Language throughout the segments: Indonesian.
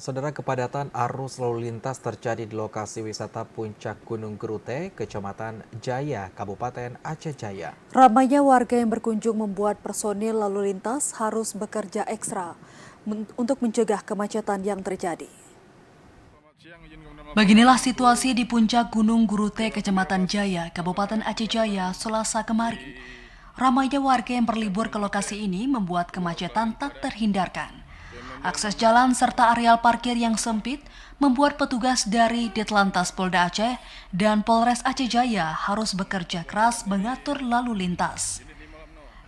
Saudara, kepadatan arus lalu lintas terjadi di lokasi wisata Puncak Gunung Gerute, Kecamatan Jaya, Kabupaten Aceh Jaya. Ramainya warga yang berkunjung membuat personil lalu lintas harus bekerja ekstra untuk mencegah kemacetan yang terjadi. Beginilah situasi di Puncak Gunung Gerute, Kecamatan Jaya, Kabupaten Aceh Jaya, Selasa kemarin. Ramainya warga yang berlibur ke lokasi ini membuat kemacetan tak terhindarkan. Akses jalan serta areal parkir yang sempit membuat petugas dari Ditlantas Polda Aceh dan Polres Aceh Jaya harus bekerja keras mengatur lalu lintas.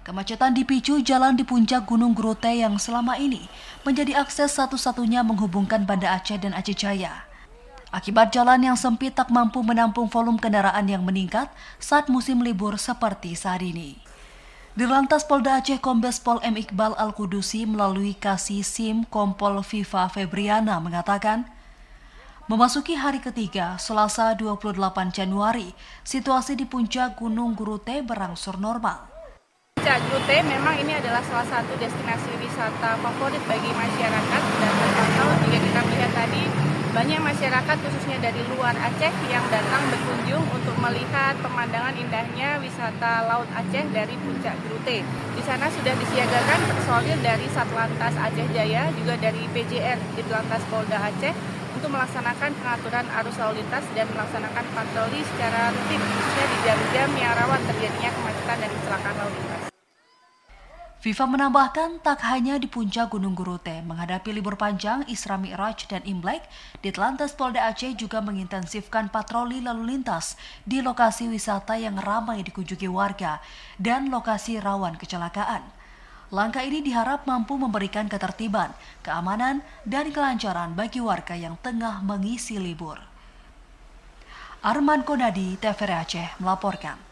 Kemacetan dipicu jalan di puncak Gunung Gerute yang selama ini menjadi akses satu-satunya menghubungkan Banda Aceh dan Aceh Jaya. Akibat jalan yang sempit tak mampu menampung volume kendaraan yang meningkat saat musim libur seperti saat ini. Dirlantas Polda Aceh Kombes Pol M. Iqbal Al-Kudusi melalui Kasih SIM Kompol Viva Febriana mengatakan, memasuki hari ketiga, Selasa 28 Januari, situasi di puncak Gunung Gerute berangsur normal. Puncak Gerute memang ini adalah salah satu destinasi wisata favorit bagi masyarakat dan terpantau jika kita melihat tadi banyak masyarakat khususnya dari luar Aceh yang datang berkunjung untuk melihat pemandangan indahnya wisata Laut Aceh dari Puncak Gerute. Di sana sudah disiagakan personil dari Satlantas Aceh Jaya juga dari PJR Ditlantas Polda Aceh untuk melaksanakan pengaturan arus lalu lintas dan melaksanakan patroli secara rutin khususnya di jam-jam yang rawan terjadinya kemacetan dan kecelakaan lalu lintas. Viva menambahkan tak hanya di puncak Gunung Gerute menghadapi libur panjang Isra Mi'raj dan Imlek, Ditlantas Polda Aceh juga mengintensifkan patroli lalu lintas di lokasi wisata yang ramai dikunjungi warga dan lokasi rawan kecelakaan. Langkah ini diharap mampu memberikan ketertiban, keamanan, dan kelancaran bagi warga yang tengah mengisi libur. Arman Konadi, TVRI Aceh melaporkan.